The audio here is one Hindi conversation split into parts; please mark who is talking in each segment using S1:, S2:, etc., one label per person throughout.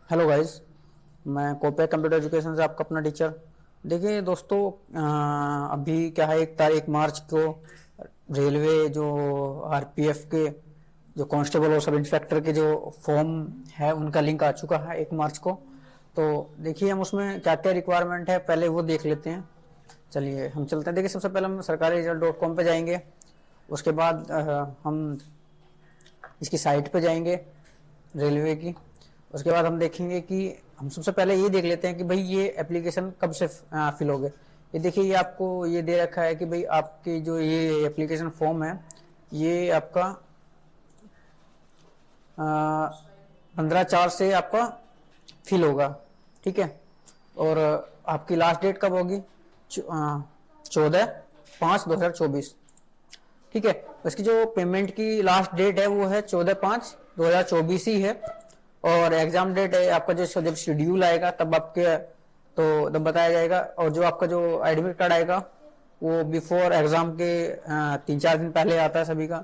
S1: Hello guys. मैं कोपे कंप्यूटर एजुकेशन से आपका अपना टीचर। देखिए दोस्तों, अभी क्या है, 1 तारीख मार्च को रेलवे जो आरपीएफ के जो कांस्टेबल और सब इंस्पेक्टर के जो फॉर्म है उनका लिंक आ चुका है 1 मार्च को। तो देखिए हम उसमें क्या क्या रिक्वायरमेंट है पहले वो देख लेते हैं। चलिए हम चलते हैं। देखिए सबसे पहले हम सरकारी.com पे जाएंगे। उसके बाद हम इसकी साइट पे जाएंगे रेलवे की। उसके बाद हम देखेंगे कि हम सबसे पहले ये देख लेते हैं कि भाई ये एप्लीकेशन कब से फिल हो गए। ये देखिए, ये आपको ये दे रखा है कि भाई आपकी जो ये एप्लीकेशन फॉर्म है ये आपका 15/4 से आपका फिल होगा। ठीक है। और आपकी लास्ट डेट कब होगी? 14/5/2024। ठीक है। इसकी जो पेमेंट की लास्ट डेट है वो है 14/5/2024 ही है। और एग्जाम डेट है आपका जब शेड्यूल आएगा तब आपके तो तब बताया जाएगा। और जो आपका जो एडमिट कार्ड आएगा वो बिफोर एग्जाम के 3-4 दिन पहले आता है सभी का।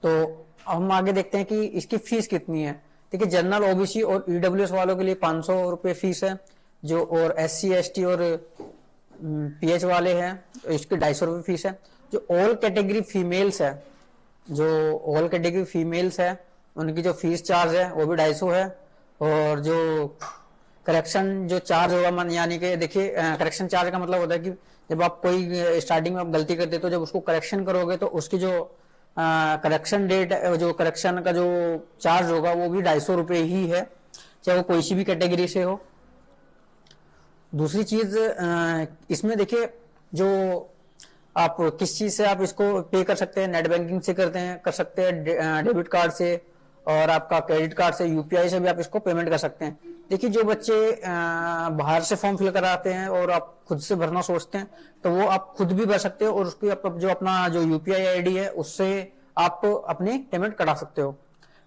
S1: तो हम आगे देखते हैं कि इसकी फीस कितनी है। देखिए जनरल ओबीसी और ईडब्ल्यूएस वालों के लिए 500 रुपये फीस है। जो और एससी एसटी और पीएच वाले हैं इसकी 250 रुपये फीस है। जो ऑल कैटेगरी फीमेल्स है उनकी जो फीस चार्ज है वो भी 250 है। और जो करेक्शन जो चार्ज होगा, यानी कि देखिए करेक्शन चार्ज का मतलब होता है कि जब आप कोई स्टार्टिंग में आप गलती करते तो जब उसको करेक्शन करोगे तो उसकी जो करेक्शन डेट जो करेक्शन का जो चार्ज होगा वो भी 250 रुपये ही है, चाहे वो कोई सी भी कैटेगरी से हो। दूसरी चीज इसमें देखिए जो आप किस चीज से आप इसको पे कर सकते हैं, नेट बैंकिंग से कर सकते हैं डेबिट कार्ड से, और आपका क्रेडिट कार्ड से, यूपीआई से भी आप इसको पेमेंट कर सकते हैं। देखिए जो बच्चे बाहर से फॉर्म फिल कराते हैं और आप खुद से भरना सोचते हैं तो वो आप खुद भी भर सकते हो और उसकी जो अपना जो यूपीआई आईडी है उससे आप अपनी पेमेंट करा सकते हो।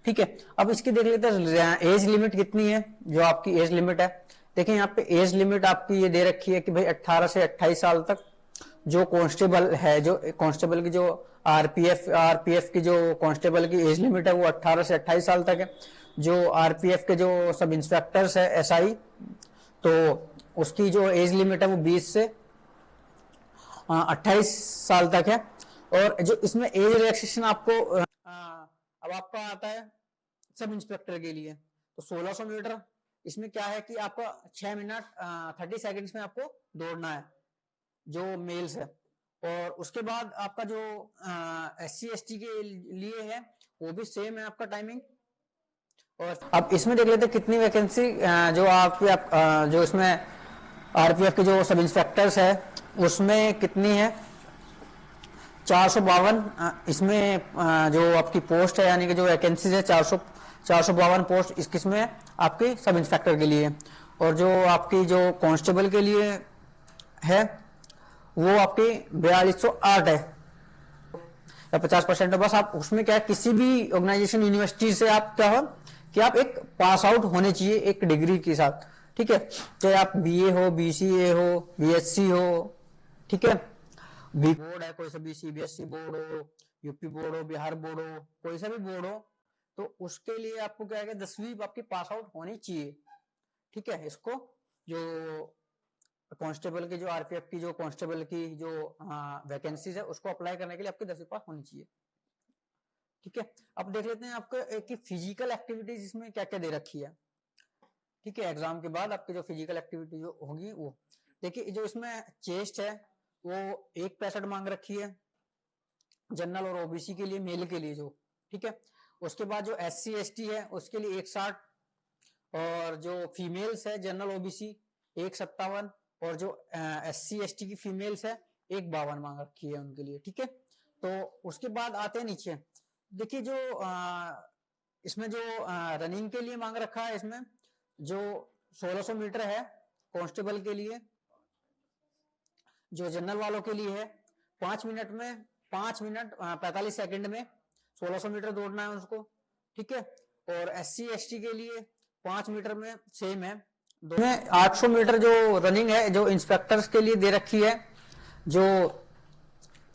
S1: ठीक है। अब इसकी देख लेते हैं एज लिमिट कितनी है। जो आपकी एज लिमिट है, देखिए यहाँ पे एज लिमिट आपकी ये दे रखी है कि भाई 18 से 28 साल तक जो कांस्टेबल है, जो कांस्टेबल की जो आरपीएफ की जो कांस्टेबल की एज लिमिट है वो 18 से 28 साल तक है। जो आरपीएफ के जो सब इंस्पेक्टर्स है एसआई, तो उसकी जो एज लिमिट है वो 20 से 28 साल तक है। और जो इसमें एज रिलैक्सेशन आपको अब आपका आता है सब इंस्पेक्टर के लिए तो 1600 मीटर। इसमें क्या है कि आपका 6 मिनट 30 सेकंड्स में आपको दौड़ना है जो मेल्स है। और उसके बाद आपका जो एससी एसटी के लिए है वो भी सेम है आपका टाइमिंग। और अब इसमें देख लेते हैं कितनी वैकेंसी जो जो इसमें आरपीएफ के जो सब इंस्पेक्टर्स है उसमें कितनी है। 452 इसमें जो आपकी पोस्ट है, यानी कि जो वैकेंसीज है 452 पोस्ट इसमें आपके सब इंस्पेक्टर के लिए। और जो आपकी जो कांस्टेबल के लिए है वो आपकी 4208 है या 50%। बस आप उसमें क्या है, किसी भी ऑर्गेनाइजेशन यूनिवर्सिटी से आप क्या हो कि आप एक पास आउट होने चाहिए एक डिग्री के साथ। ठीक है। चाहे आप बीए हो, बीसीए हो, बीएससी हो। ठीक है। बी बोर्ड है, कोई सा भी सीबीएसई बोर्ड हो, यूपी बोर्ड हो, बिहार बोर्ड हो, कोई सा भी बोर्ड हो, तो उसके लिए आपको क्या है 10वीं आपकी पास आउट होनी चाहिए। ठीक है। इसको जो कांस्टेबल की जो आरपीएफ की जो कांस्टेबल की जो वैकेंसीज है उसको अप्लाई करने के लिए आपकी 10वीं पास होनी चाहिए। ठीक है। अब देख लेते हैं आपको एक फिजिकल एक्टिविटीज इसमें क्या क्या दे रखी है। ठीक है। एग्जाम के बाद आपकी जो फिजिकल एक्टिविटी जो होगी वो देखिए, जो इसमें चेस्ट है वो 165 मांग रखी है जनरल और ओबीसी के लिए, मेल के लिए जो। ठीक है। उसके बाद जो एससी एसटी है उसके लिए 160, और जो फीमेल्स है जनरल ओबीसी 157, और जो एससी एसटी की फीमेल्स है 152 मांग रखी है उनके लिए। ठीक है। तो उसके बाद आते हैं नीचे। देखिए जो इसमें जो रनिंग के लिए मांग रखा है, इसमें जो 1600 मीटर है कांस्टेबल के लिए, जो जनरल वालों के लिए है 5 मिनट 45 सेकंड में 1600 मीटर दौड़ना है उसको। ठीक है। और एससी एसटी के लिए 5 मीटर में सेम है। 800 मीटर जो रनिंग है जो इंस्पेक्टर्स के लिए दे रखी है, जो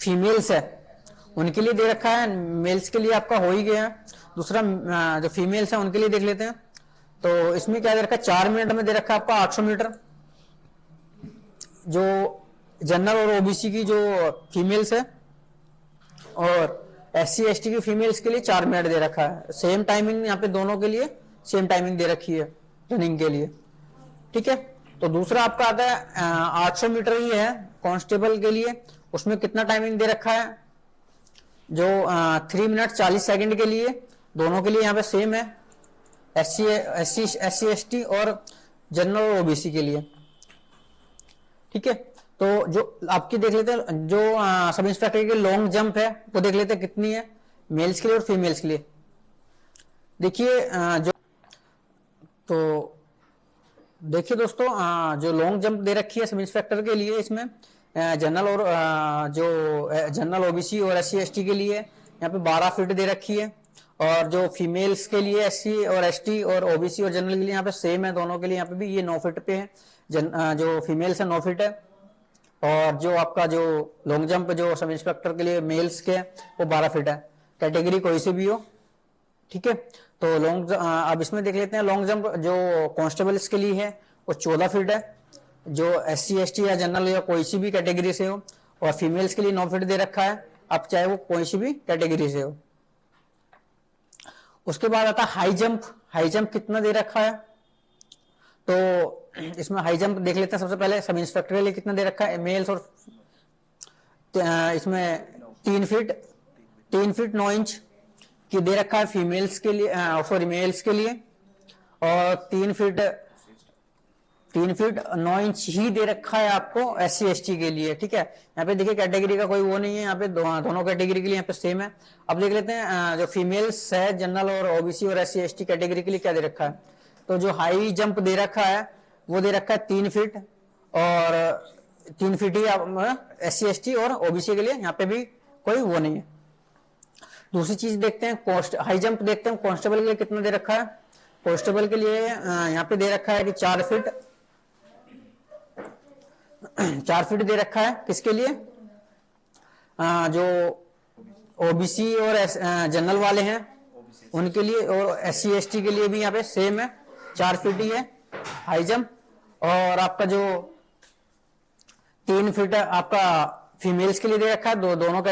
S1: फीमेल्स है उनके लिए दे रखा है। मेल्स के लिए आपका हो ही गया है। दूसरा जो फीमेल्स है उनके लिए देख लेते हैं। तो इसमें क्या दे रखा है, 4 मिनट में दे रखा है आपका 800 मीटर। जो जनरल और ओबीसी की जो फीमेल्स है और SC ST की फीमेल्स के लिए 4 मिनट दे रखा है। सेम टाइमिंग यहाँ पे दोनों के लिए सेम टाइमिंग दे रखी है रनिंग के लिए, ठीक है। तो दूसरा आपका आता है 800 मीटर ही है कांस्टेबल के लिए, उसमें कितना टाइमिंग दे रखा है, जो 3 मिनट 40 सेकंड के लिए, दोनों के लिए यहाँ पे सेम है, SC ST और जनरल और ओबीसी के लिए, ठीक है। तो जो आपकी देख लेते हैं, जो सब इंस्पेक्टर की लॉन्ग जंप है वो देख लेते हैं कितनी है मेल्स के लिए और फीमेल्स के लिए। देखिए जो तो देखिए दोस्तों, जो लॉन्ग जंप दे रखी है सब इंस्पेक्टर के लिए, इसमें जनरल और जो जनरल ओबीसी और SC ST के लिए यहाँ पे 12 फीट दे रखी है, और जो फीमेल्स के लिए SC और ST और ओबीसी और जनरल के लिए यहाँ पे सेम है, दोनों के लिए यहाँ पे भी ये 9 फीट पे है। जो फीमेल्स है 9 फीट है, और जो आपका जो लॉन्ग जंप जो सब इंस्पेक्टर के लिए मेल्स के वो 12 फीट है, कैटेगरी कोई सी भी हो, ठीक है। तो अब इसमें देख लेते हैं लॉन्ग जंप जो कांस्टेबल्स के लिए है वो 14 फीट है, जो SC ST या जनरल या कोई सी भी कैटेगरी से हो, और फीमेल्स के लिए 9 फीट दे रखा है, अब चाहे वो कोई सी भी कैटेगरी से हो। उसके बाद आता है हाई जंप। हाई जंप कितना दे रखा है, तो इसमें हाई जंप देख लेते हैं। सबसे पहले सब इंस्पेक्टर के लिए कितना दे रखा है, मेल्स और इसमें 3 फीट 9 इंच की दे रखा है फीमेल्स के लिए, सॉरी मेल्स के लिए, और 3 फीट 9 इंच ही दे रखा है आपको SC ST के लिए, ठीक है। यहाँ पे देखिए कैटेगरी का कोई वो नहीं है, यहाँ पे दोनों कैटेगरी के लिए यहाँ पे सेम है। अब देख लेते हैं जो फीमेल्स है जनरल और ओबीसी और SC ST कैटेगरी के लिए क्या दे रखा है। तो जो हाई जंप दे रखा है वो दे रखा है 3 फीट, और 3 फीट ही SC ST और ओबीसी के लिए, यहाँ पे भी कोई वो नहीं है। दूसरी चीज देखते हैं, हाई जंप देखते हैं कांस्टेबल के लिए कितना दे रखा है। कांस्टेबल के लिए यहाँ पे दे रखा है कि 4 फीट दे रखा है, किसके लिए, जो ओबीसी और जनरल वाले हैं उनके लिए, और SC ST के लिए भी यहाँ पे सेम है, 4 फीट ही है हाई जंप। और आपका जो 3 फीट आपका फीमेल्स के लिए दे रखा है, दोनों